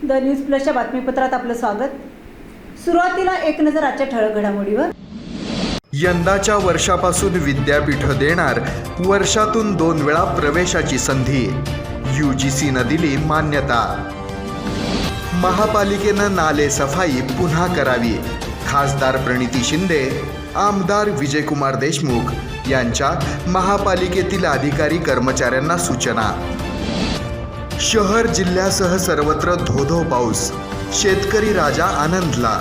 The news प्लसच्या बातमीपत्रात आपलं स्वागत। सुरुवातीला एक नजर आजच्या ठळक घडामोडीवर। यंदाच्या वर्षापासून विद्यापीठ देणार वर्षातून 2 वेळा प्रवेशाची संधी। UGCनं दिली मान्यता। महापालिकेनं नाले सफाई पुन्हा करावी। खासदार प्रणिती शिंदे, आमदार विजयकुमार देशमुख यांच्या महापालिकेतील अधिकारी कर्मचाऱ्यांना सूचना। शहर जिल्ह्यासह सर्वत्र धोधो पाऊस, शेतकरी राजा आनंदला।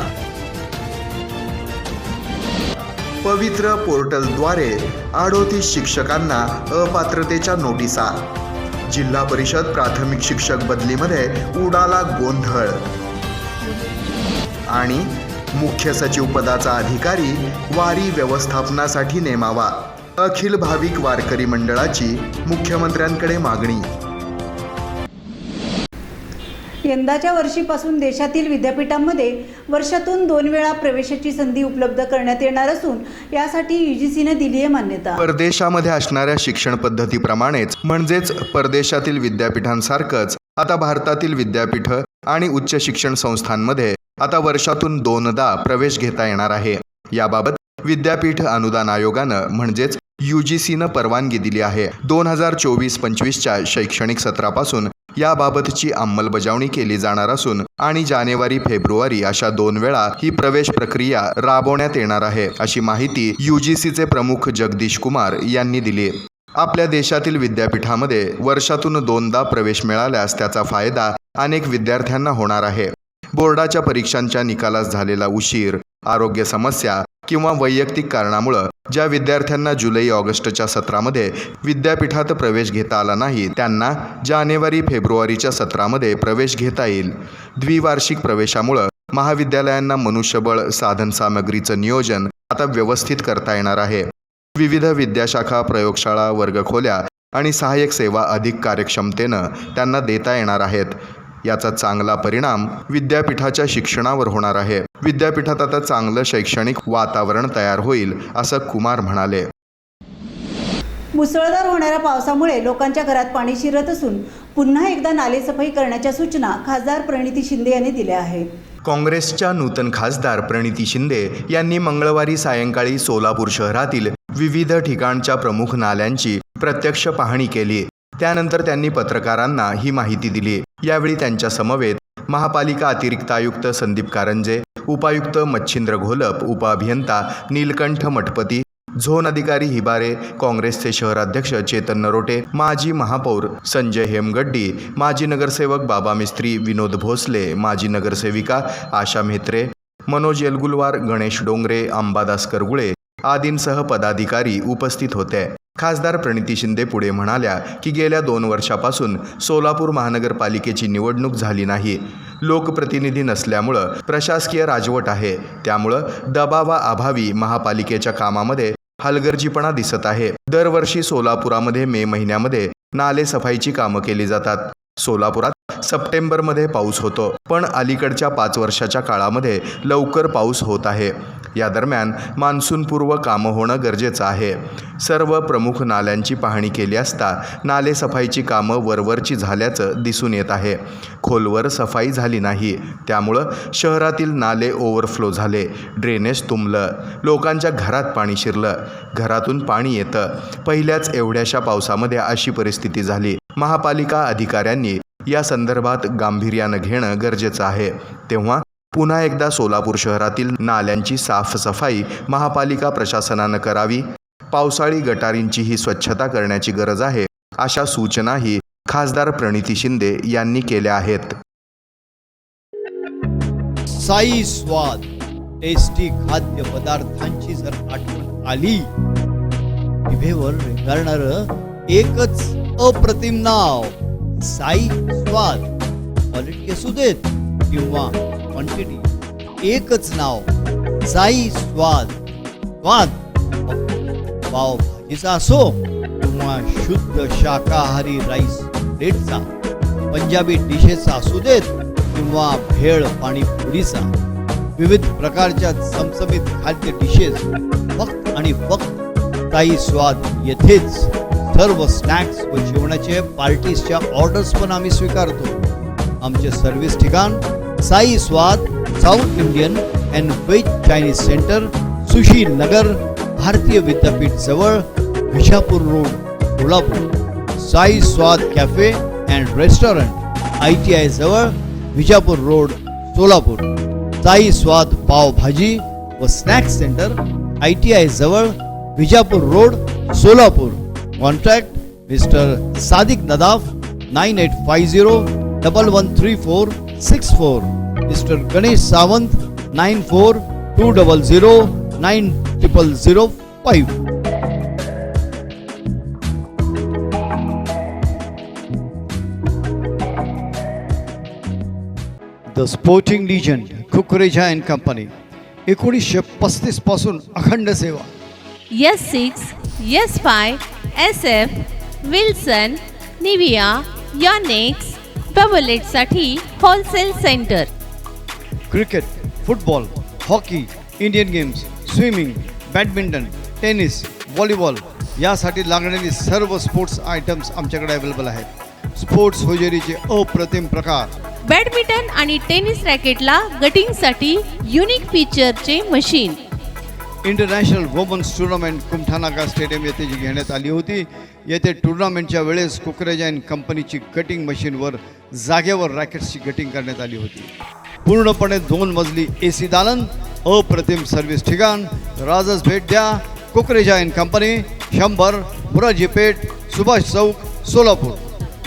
पवित्र पोर्टलद्वारे 38 शिक्षकांना अपात्रतेच्या नोटिसा। जिल्हा परिषद प्राथमिक शिक्षक बदलीमध्ये उडाला गोंधळ। आणि मुख्य सचिव पदाचा अधिकारी वारी व्यवस्थापनासाठी नेमावा। अखिल भाविक वारकरी मंडळाची मुख्यमंत्र्यांकडे मागणी। यंदाच्या वर्षीपासून देशातील विद्यापीठांमध्ये वर्षातून 2 वेळा प्रवेशाची संधी उपलब्ध करण्यात येणार असून यासाठी UGCने दिली आहे मान्यता। परदेशामध्ये असणाऱ्या शिक्षण पद्धतीप्रमाणेच म्हणजेच परदेशातील विद्यापीठांसारखंच आता भारतातील विद्यापीठ आणि उच्च शिक्षण संस्थांमध्ये आता वर्षातून 2दा प्रवेश घेता येणार आहे। याबाबत विद्यापीठ अनुदान आयोगानं म्हणजेच UGCनं परवानगी दिली आहे। 2024-25च्या शैक्षणिक सत्रापासून याबाबतची अंमलबजावणी केली जाणार असून आणि जानेवारी-फेब्रुवारी अशा 2 वेळा ही प्रवेश प्रक्रिया राबवण्यात येणार आहे, अशी माहिती UGCचे प्रमुख जगदीश कुमार यांनी दिली। आपल्या देशातील विद्यापीठामध्ये वर्षातून 2दा प्रवेश मिळाल्यास त्याचा फायदा अनेक विद्यार्थ्यांना होणार आहे। बोर्डाच्या परीक्षांच्या निकालास झालेला उशीर, आरोग्य समस्या किंवा वैयक्तिक कारणामुळे ज्या विद्यार्थ्यांना जुलै-ऑगस्टच्या सत्रामध्ये विद्यापीठात प्रवेश घेता आला नाही त्यांना जानेवारी-फेब्रुवारीच्या सत्रामध्ये प्रवेश घेता येईल। द्विवार्षिक प्रवेशामुळे महाविद्यालयांना मनुष्यबळ साधनसामग्रीचं नियोजन आता व्यवस्थित करता येणार आहे। विविध विद्याशाखा, प्रयोगशाळा, वर्गखोल्या आणि सहाय्यक सेवा अधिक कार्यक्षमतेनं त्यांना देता येणार आहेत। याचा चांगला परिणाम विद्यापीठाच्या शिक्षणावर होणार आहे। विद्यापीठात आता चांगलं शैक्षणिक वातावरण तयार होईल, असं कुमार म्हणाले। मुसळधार होणाऱ्या पावसामुळे लोकांच्या घरात पाणी शिरत असून पुन्हा एकदा नालेसफाई करण्याच्या सूचना खासदार प्रणिती शिंदे यांनी दिल्या आहेत। काँग्रेसच्या नूतन खासदार प्रणिती शिंदे यांनी मंगळवारी सायंकाळी सोलापूर शहरातील विविध ठिकाणच्या प्रमुख नाल्यांची प्रत्यक्ष पाहणी केली। त्यानंतर त्यांनी पत्रकारांना ही माहिती दिली। यावेळी त्यांच्या समवेत महापालिका अतिरिक्त आयुक्त संदीप कारंजे, उपायुक्त मच्छिंद्र घोलप, उपअभियंता नीलकंठ मठपती, झोन अधिकारी हिबारे, काँग्रेसचे शहराध्यक्ष चेतन नरोटे, माजी महापौर संजय हेमगड्डी, माजी नगरसेवक बाबा मिस्त्री, विनोद भोसले, माजी नगरसेविका आशा म्हेत्रे, मनोज येलगुलवार, गणेश डोंगरे, अंबादास करगुळे आदींसह पदाधिकारी उपस्थित होते। खासदार प्रणिती शिंदे पुढे म्हणाल्या की गेल्या 2 वर्षापासून सोलापूर महानगरपालिकेची निवडणूक झाली नाही। लोकप्रतिनिधी नसल्यामुळं प्रशासकीय राजवट आहे, त्यामुळं दबावाअभावी महापालिकेच्या कामामध्ये हलगर्जीपणा दिसत आहे। दरवर्षी सोलापुरामध्ये मे महिन्यामध्ये नाले सफाईची कामं केली जातात। सोलापुरात सप्टेंबरमध्ये पाऊस होतो, पण अलीकडच्या 5 वर्षाच्या काळामध्ये लवकर पाऊस होत आहे। या दरम्यान मान्सूनपूर्व कामं होणं गरजेचं आहे। सर्व प्रमुख नाल्यांची पाहणी केली असता नालेसफाईची कामं वरवरची झाल्याचं दिसून येत आहे। खोलवर सफाई झाली नाही, त्यामुळं शहरातील नाले ओव्हरफ्लो झाले, ड्रेनेज तुंबलं, लोकांच्या घरात पाणी शिरलं, घरातून पाणी येतं। पहिल्याच एवढ्याशा पावसामध्ये अशी परिस्थिती झाली। महापालिका अधिकाऱ्यांनी या संदर्भात गांभीर्यानं घेणं गरजेचं आहे। तेव्हा पुन्हा एकदा सोलापूर शहरातील नाल्यांची साफसफाई महापालिका प्रशासनानं करावी। पावसाळी गटारींचीही स्वच्छता करण्याची गरज आहे, अशा सूचनाही खासदार प्रणिती शिंदे यांनी केल्या आहेत। साई स्वाद टेस्टी खाद्य पदार्थांची जर आठवण आली, जिभेवर रेंगाळणारं एकच अप्रतिम नाव साई स्वाद। क्वालिटी असू देत किंवा क्वांटिटी, एकच नाव साई स्वाद। स्वाद पाव भाजीचा असो किंवा शुद्ध शाकाहारी राईस प्लेटचा, पंजाबी डिशेसचा असू देत किंवा भेळ पाणीपुरीचा, विविध प्रकारच्या चमचमीत खाद्य डिशेस फक्त आणि फक्त साई स्वाद येथेच। सर्व स्नॅक्स व जेवणाचे पार्टीजच्या ऑर्डर्स पण आम्ही स्वीकारतो। आमचे सर्व्हिस ठिकाण साई स्वाद south Indian and veg Chinese centre, Sushi Nagar, Bharatiya Vidyapeeth जवळ, विजापूर रोड, कोल्हापूर. साई स्वाद कॅफे अँड रेस्टॉरंट, ITI जवळ, विजापूर रोड, सोलापूर. साई स्वाद पावभाजी व स्नॅक्स सेंटर, ITI जवळ, Vijapur road, Solapur. Contact mister Sadiq Nadaf 9850113464, mister Ganesh Sawant 9420090005. The sporting legend Kukreja and company 1935 पासून अखंड सेवा. S6, S5, SF, Wilson, Nivia, Yonex, बबलेटसाठी wholesale centre. Cricket, football, hockey, Indian games, swimming, badminton, tennis, volleyball यासाठी लागणारी सर्व स्पोर्ट्स आयटम्स आमच्याकडे available आहेत. स्पोर्ट्स होजेरीचे अप्रतिम प्रकार. बॅडमिंटन आणि टेनिस रॅकेटला गटिंगसाठी युनिक फीचरचे machine. International women's tournament Kumthanaka stadium येथे जी घेण्यात आली होती. येथे टुर्नामेंटच्या वेळेस कुकरेजा अँड कंपनीची कटिंग मशीनवर जागेवर रॅकेट्सची कटिंग करण्यात आली होती. पूर्णपणे 2 मजली AC दालन, अप्रतिम सर्व्हिस ठिकाण. राजस भेट द्या. कुकरेजा अँड कंपनी, 100 मुराजी पेठ, सुभाष चौक, सोलापूर.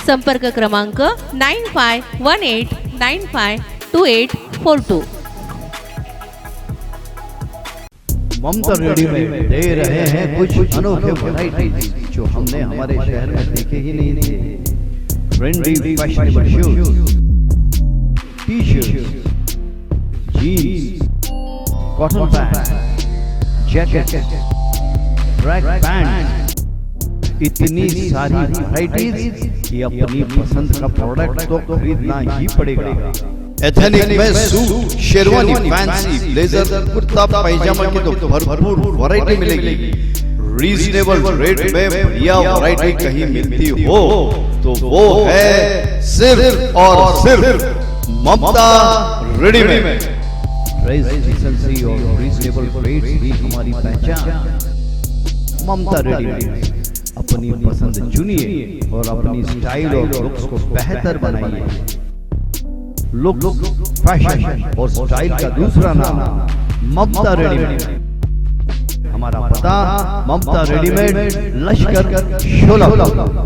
संपर्क क्रमांक 9518952842. ममता रेडीमेड दे रहे हैं कुछ अनोखे वैरायटी जो हमने हमारे शहर में देखे ही नहीं थे. Trendy fashionable shoes, T-shirt, jeans, cotton pant, jacket, track pant, इतनी सारी वैरायटीज कि अपनी पसंद का प्रोडक्ट तो खरीदना ही पड़ेगा. एथनिक में सूट, शेरवानी, फैंसी, ब्लेजर, कुर्ता पैजामा की तो भरपूर वैरायटी मिलेगी. रीजनेबल रेट में बढ़िया वैरायटी कहीं मिलती हो तो वो है सिर्फ और सिर्फ ममता रेडीमेड. प्राइस डिसेंसी और रीजनेबल रेट्स ही हमारी पहचान. ममता रेडीमेड. अपनी पसंद चुनिए और अपनी स्टाइल और लुक्स को बेहतर बनाइए. लुक, फैशन और स्टाइल का दूसरा नाम ममता रेडीमेड. हमारा पता ममता रेडीमेड, लष्कर, सोलापूर.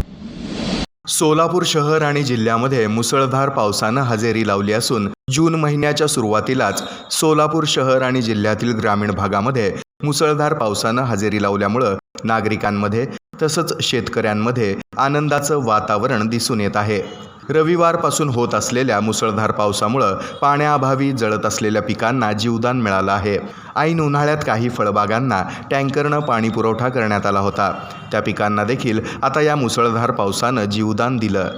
सोलापूर शहर आणि जिल्ह्यामध्ये मुसळधार पावसानं हजेरी लावली असून जून महिन्याच्या सुरुवातीलाच सोलापूर शहर आणि जिल्ह्यातील ग्रामीण भागामध्ये मुसळधार पावसानं हजेरी लावल्यामुळं नागरिकांमध्ये तसंच शेतकऱ्यांमध्ये आनंदाचं वातावरण दिसून येत आहे. रविवारपासून होत असलेल्या मुसळधार पावसामुळं पाण्याअभावी जळत असलेल्या पिकांना जीवदान मिळालं आहे. ऐन उन्हाळ्यात काही फळबागांना टँकरनं पाणी पुरवठा करण्यात आला होता. त्या पिकांना देखील आता या मुसळधार पावसानं जीवदान दिलं.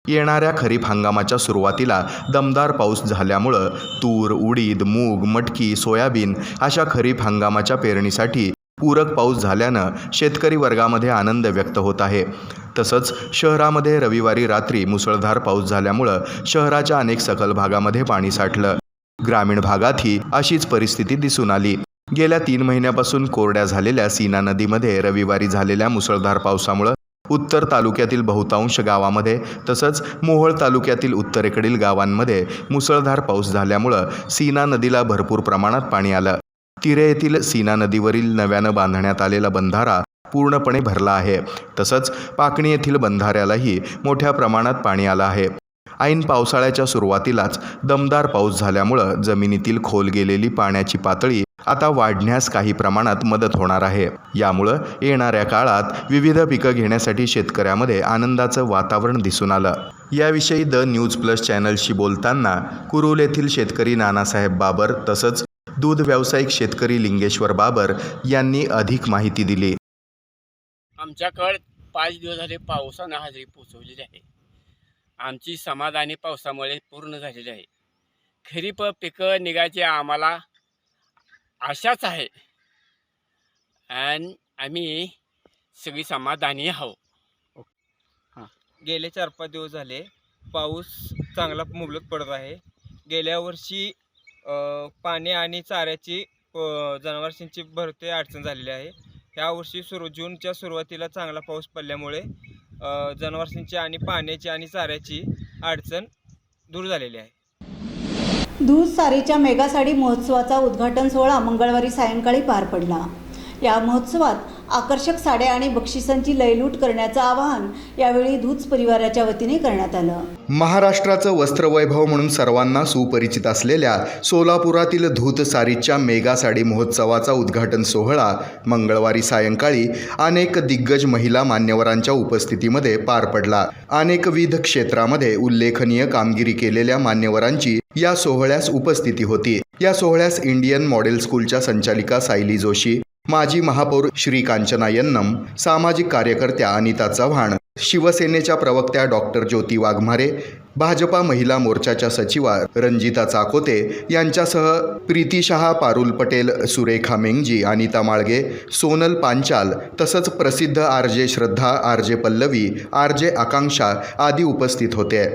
येणाऱ्या खरीप हंगामाच्या सुरुवातीला दमदार पाऊस झाल्यामुळं तूर, उडीद, मूग, मटकी, सोयाबीन अशा खरीप हंगामाच्या पेरणीसाठी पूरक पाऊस झाल्यानं शेतकरी वर्गामध्ये आनंद व्यक्त होत आहे. तसंच शहरामध्ये रविवारी रात्री मुसळधार पाऊस झाल्यामुळं शहराच्या अनेक सखल भागामध्ये पाणी साठलं. ग्रामीण भागातही अशीच परिस्थिती दिसून आली. गेल्या 3 महिन्यापासून कोरड्या झालेल्या सीना नदीमध्ये रविवारी झालेल्या मुसळधार पावसामुळं उत्तर तालुक्यातील बहुतांश गावामध्ये तसंच मोहोळ तालुक्यातील उत्तरेकडील गावांमध्ये मुसळधार पाऊस झाल्यामुळं सीना नदीला भरपूर प्रमाणात पाणी आलं. तिरे येथील सीना नदीवरील नव्यानं बांधण्यात आलेला बंधारा पूर्णपणे भरला आहे. तसंच पाकणी येथील बंधाऱ्यालाही मोठ्या प्रमाणात पाणी आलं आहे. ऐन पावसाळ्याच्या सुरुवातीलाच दमदार पाऊस झाल्यामुळं जमिनीतील खोल गेलेली पाण्याची पातळी आता वाढण्यास काही प्रमाणात मदत होणार आहे. यामुळं येणाऱ्या काळात विविध पिकं घेण्यासाठी शेतकऱ्यामध्ये आनंदाचं वातावरण दिसून आलं. याविषयी द न्यूज प्लस चॅनलशी बोलताना कुरुल येथील शेतकरी नानासाहेब बाबर तसंच दूध व्यावसायिक शेतकरी लिंगेश्वर बाबर यांनी अधिक माहिती दिली. आमच्याकडे 5 दिवस झाले पावसानं हजेरी पोचवलेली आहे. आमची समाधानी पावसामुळे पूर्ण झालेली आहे. खरीप पिकं निघायची आम्हाला आशाच आहे आणि आम्ही सगळी समाधानी आहोत. गेले 4-5 दिवस झाले पाऊस चांगला मुबलक पडत आहे. गेल्या वर्षी पाणी आणि चाऱ्याची जनावरांची भरते अडचण झालेली आहे. यावर्षी जूनच्या सुरुवातीला चांगला पाऊस पडल्यामुळे जनावरांची आणि पाण्याची आणि चाऱ्याची अडचण दूर झालेली आहे. दूध सारीच्या मेगा साडी महोत्सवाचा उद्घाटन सोहळा मंगळवारी सायंकाळी पार पडला. या महोत्सवात आकर्षक साड्या आणि बक्षिसांची लयलूट करण्याचं आवाहन यावेळी दूध परिवाराच्या वतीने करण्यात आलं. महाराष्ट्राचं वस्त्रवैभव म्हणून सर्वांना सुपरिचित असलेल्या सोलापुरातील धूत सारीच्या मेगा साडी महोत्सवाचा उद्घाटन सोहळा मंगळवारी सायंकाळी अनेक दिग्गज महिला मान्यवरांच्या उपस्थितीमध्ये पार पडला. अनेकविध क्षेत्रामध्ये उल्लेखनीय कामगिरी केलेल्या मान्यवरांची या सोहळ्यास उपस्थिती होती. या सोहळ्यास इंडियन मॉडेल स्कूलच्या संचालिका सायली जोशी, माजी महापौर श्री कांचना यन्नम, सामाजिक कार्यकर्त्या अनिता चव्हाण, शिवसेनेच्या प्रवक्त्या डॉक्टर ज्योती वाघमारे, भाजपा महिला मोर्चाच्या सचिवा रंजिता चाकोते यांच्यासह प्रीती शहा, पारुल पटेल, सुरेखा मेंगजी, अनिता माळगे, सोनल पांचाल तसंच प्रसिद्ध आरजे श्रद्धा, आरजे पल्लवी, आरजे आकांक्षा आदी उपस्थित होते.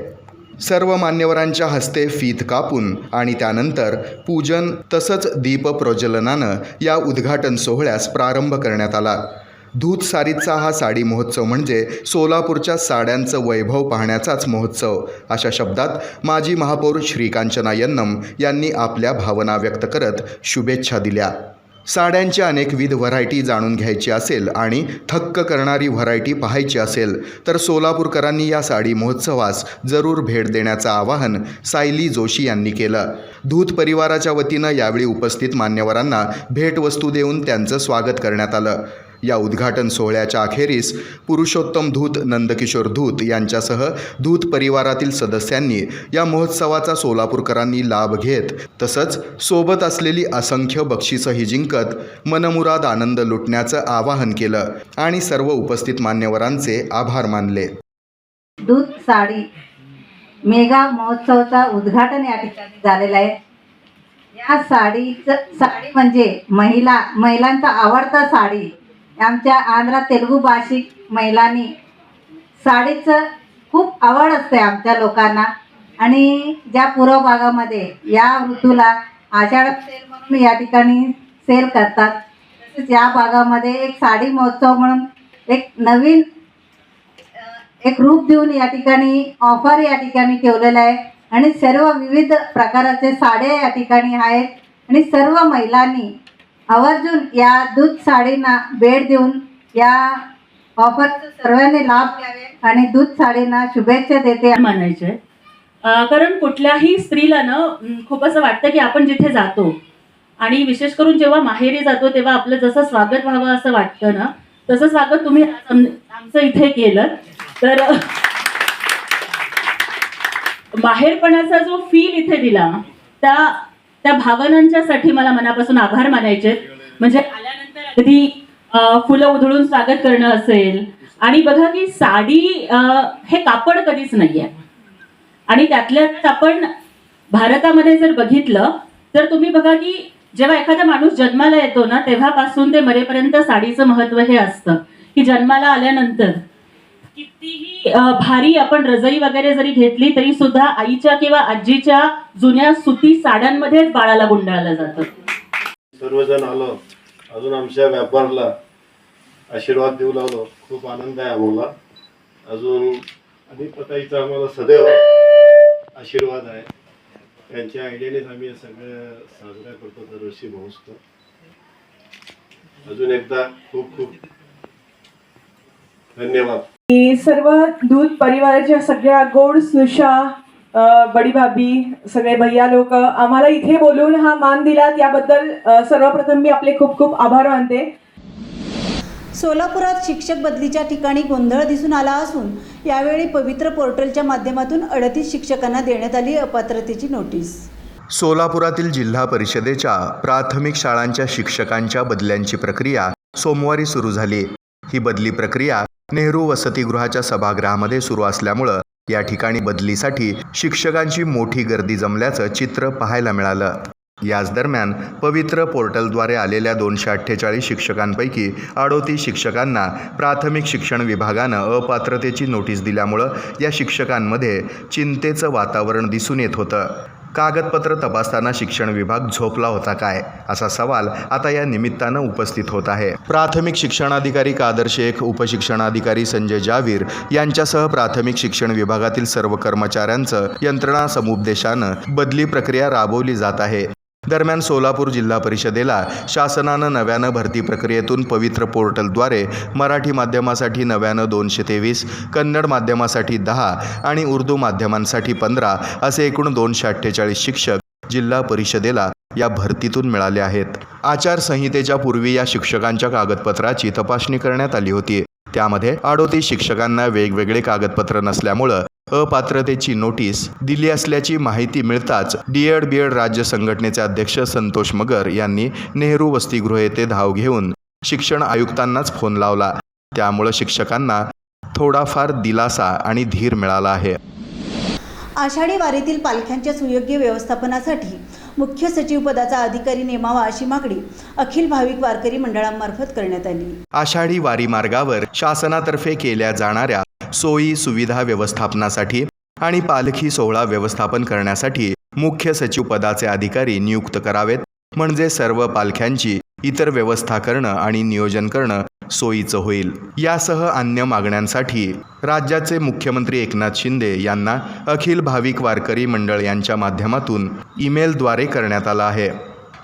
सर्व मान्यवरांच्या हस्ते फीत कापून आणि त्यानंतर पूजन तसंच दीप प्रज्वलनानं या उद्घाटन सोहळ्यास प्रारंभ करण्यात आला. धूत सारीचा हा साडी महोत्सव म्हणजे सोलापूरच्या साड्यांचं वैभव पाहण्याचाच महोत्सव, अशा शब्दात माजी महापौर श्री कांचना यन्नम यांनी आपल्या भावना व्यक्त करत शुभेच्छा दिल्या. साड्यांची अनेकविध व्हरायटी जाणून घ्यायची असेल आणि थक्क करणारी व्हरायटी पाहायची असेल तर सोलापूरकरांनी या साडी महोत्सवास जरूर भेट देण्याचं आवाहन सायली जोशी यांनी केलं. धूत परिवाराच्या वतीनं यावेळी उपस्थित मान्यवरांना भेटवस्तू देऊन त्यांचं स्वागत करण्यात आलं. या उद्घाटन सोहळ्याच्या अखेरीस पुरुषोत्तम धूत, नंदकिशोर धूत यांच्यासह धूत परिवारातील सदस्यांनी या महोत्सवाचा सोलापूरकरांनी लाभ घेत तसंच सोबत असलेली असंख्य बक्षिसंही जिंकत मनमुराद आनंद लुटण्याचं आवाहन केलं आणि सर्व उपस्थित मान्यवरांचे आभार मानले. दूध साडी मेगा महोत्सवाचा उद्घाटन या ठिकाणी झालेलं आहे. या साडी म्हणजे महिलांचा आवडता साडी. आमच्या आंध्र तेलुगू भाषिक महिलांनी साडीचं खूप आवड असते आमच्या लोकांना आणि ज्या पूर्व भागामध्ये या ऋतूला आषाढ सेल म्हणून या ठिकाणी सेल करतात. तसेच या भागामध्ये एक साडी महोत्सव म्हणून एक नवीन एक रूप देऊन या ठिकाणी ऑफर या ठिकाणी ठेवलेलं आहे आणि सर्व विविध प्रकाराचे साड्या या ठिकाणी आहेत आणि सर्व महिलांनी आवर्जून या दूध साडींना भेट देऊन या ऑफरचा सर्वांनी लाभ घ्यावे आणि दूध साडींना शुभेच्छा देते मानायचे. कारण कुठल्याही स्त्रीला ना खूप असं वाटतं की आपण जिथे जातो आणि विशेष करून जेव्हा माहेरी जातो तेव्हा आपलं जसं स्वागत व्हावं असं वाटतं ना, तसं स्वागत तुम्ही आमचं इथे केलं. तर माहेरपणाचा जो फील इथे दिला त्या भावनांच्यासाठी मला मनापासून आभार मानायचे. म्हणजे आल्यानंतर अगदी फुलं उधळून स्वागत करणं असेल आणि बघा की साडी हे कापड कधीच नाहीये आणि त्यातल्या आपण भारतामध्ये जर बघितलं तर तुम्ही बघा की जेव्हा एखादा माणूस जन्माला येतो ना तेव्हापासून ते मरेपर्यंत साडीचं महत्त्व हे असतं की जन्माला आल्यानंतर कितीही भारी आपण रजई वगैरे जरी घेतली तरी सुद्धा आईच्या किंवा आजीच्या जुन्या सुती साड्यांमध्येच बाळाला गुंडाळलं जातं. सर्वजण आलो, अजून आमच्या व्यापाराला आशीर्वाद देऊ लागलो. खूप आनंद आहे आम्हाला. अजून अधिपताईचा आम्हाला सदैव आशीर्वाद आहे. त्यांच्या आयडियानेच आम्ही हे सगळं साजरा करतो दरवर्षी महोत्सव. अजून एकदा खूप खूप धन्यवाद. सर्व दूध परिवाराच्या सगळ्या गोड स्नुषा, बडी भाभी, सगळे भैया लोक आम्हाला इथे बोलून हा मान दिला त्याबद्दल सर्वप्रथम मी आपले खूप खूप आभार मानते. सोलापुरात शिक्षक बदलीच्या ठिकाणी गोंधळ दिसून आला असून यावेळी पवित्र पोर्टलच्या माध्यमातून 38 शिक्षकांना देण्यात आली अपात्रतेची नोटीस. सोलापुरातील जिल्हा परिषदेच्या प्राथमिक शाळांच्या शिक्षकांच्या बदल्यांची प्रक्रिया सोमवारी सुरू झाली. ही बदली प्रक्रिया नेहरू वसतिगृहाच्या सभागृहामध्ये सुरू असल्यामुळं या ठिकाणी बदलीसाठी शिक्षकांची मोठी गर्दी जमल्याचं चित्र पाहायला मिळालं. याच दरम्यान पवित्र पोर्टलद्वारे आलेल्या 248 शिक्षकांपैकी 38 शिक्षकांना प्राथमिक शिक्षण विभागानं अपात्रतेची नोटीस दिल्यामुळं या शिक्षकांमध्ये चिंतेचं वातावरण दिसून येत होतं. कागदपत्र तपासताना शिक्षण विभाग झोपला होता काय, असा सवाल आता या निमित्तानं उपस्थित होत आहे. प्राथमिक शिक्षणाधिकारी कादर शेख, उपशिक्षणाधिकारी संजय जावीर यांच्यासह प्राथमिक शिक्षण विभागातील सर्व कर्मचाऱ्यांचं यंत्रणा समुपदेशानं बदली प्रक्रिया राबवली जात आहे. दरम्यान सोलापूर जिल्हा परिषदेला शासनानं नव्यानं भरती प्रक्रियेतून पवित्र पोर्टलद्वारे मराठी माध्यमासाठी नव्यानं 223, कन्नड माध्यमासाठी 10 आणि उर्दू माध्यमांसाठी 15 असे एकूण 248 शिक्षक जिल्हा परिषदेला या भरतीतून मिळाले आहेत. आचारसंहितेच्या पूर्वी या शिक्षकांच्या कागदपत्राची तपासणी करण्यात आली होती. त्यामध्ये 38 शिक्षकांना वेगवेगळे कागदपत्र नसल्यामुळं अपात्रतेची नोटीस दिली असल्याची माहिती मिळताच DED BED राज्य संघटनेचे अध्यक्ष संतोष मगर यांनी नेहरू वसतिगृह येथे धाव घेऊन शिक्षण आयुक्तांनाच फोन लावला. त्यामुळं शिक्षकांना थोडाफार दिलासा आणि धीर मिळाला आहे. आषाढी वारीतील पालख्यांच्या सुयोग्य व्यवस्थापनासाठी मुख्य सचिव पदाचा अधिकारी नेमावा अशी मागणी अखिल भाविक वारकरी मंडळांमार्फत करण्यात आली. आषाढी वारी मार्गावर शासनातर्फे केल्या जाणाऱ्या सोयी सुविधा व्यवस्थापनासाठी आणि पालखी सोहळा व्यवस्थापन करण्यासाठी मुख्य सचिव पदाचे अधिकारी नियुक्त करावेत, म्हणजे सर्व पालख्यांची इतर व्यवस्था करणं आणि नियोजन करणं सोयीचं होईल. यासह अन्य मागण्यांसाठी राज्याचे मुख्यमंत्री एकनाथ शिंदे यांना अखिल भाविक वारकरी मंडळ यांच्या माध्यमातून ईमेलद्वारे करण्यात आला आहे.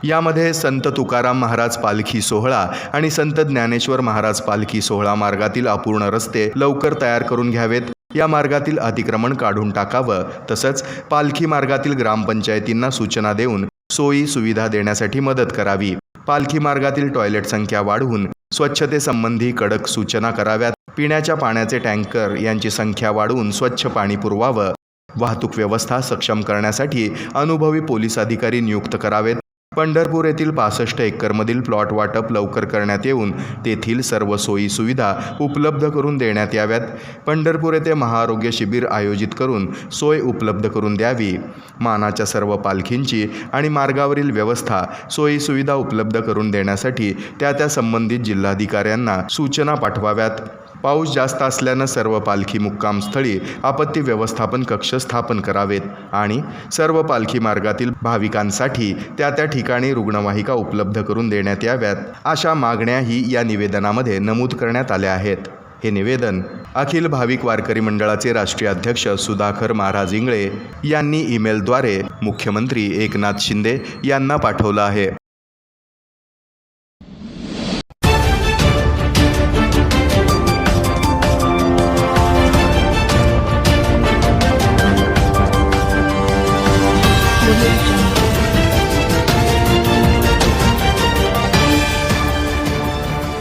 यामध्ये संत तुकाराम महाराज पालखी सोहळा आणि संत ज्ञानेश्वर महाराज पालखी सोहळा मार्गातील अपूर्ण रस्ते लवकर तयार करून घ्यावेत, या मार्गातील अतिक्रमण काढून टाकावं, तसंच पालखी मार्गातील ग्रामपंचायतींना सूचना देऊन सोयी सुविधा देण्यासाठी मदत करावी. पालखी मार्गातील टॉयलेट संख्या वाढवून स्वच्छतेसंबंधी कडक सूचना कराव्यात. पिण्याच्या पाण्याचे टँकर यांची संख्या वाढवून स्वच्छ पाणी पुरवावं. वाहतूक व्यवस्था सक्षम करण्यासाठी अनुभवी पोलीस अधिकारी नियुक्त करावेत. पंढरपूर येथील 65 एकरमधील प्लॉट वाटप लवकर करण्यात येऊन तेथील सर्व सोयी सुविधा उपलब्ध करून देण्यात याव्यात. पंढरपूर येथे महाआरोग्य शिबिर आयोजित करून सोय उपलब्ध करून द्यावी. मानाच्या सर्व पालखींची आणि मार्गावरील व्यवस्था सोयी सुविधा उपलब्ध करून देण्यासाठी त्या संबंधित जिल्हाधिकाऱ्यांना सूचना पाठवाव्यात. पाऊस जास्त असल्यानं सर्व पालखी मुक्कामस्थळी आपत्ती व्यवस्थापन कक्ष स्थापन करावेत आणि सर्व पालखी मार्गातील भाविकांसाठी त्या ठिकाणी रुग्णवाहिका उपलब्ध करून देण्यात याव्यात, अशा मागण्याही या निवेदनामध्ये नमूद करण्यात आल्या आहेत. हे निवेदन अखिल भाविक वारकरी मंडळाचे राष्ट्रीय अध्यक्ष सुधाकर महाराज इंगळे यांनी ईमेलद्वारे मुख्यमंत्री एकनाथ शिंदे यांना पाठवलं आहे.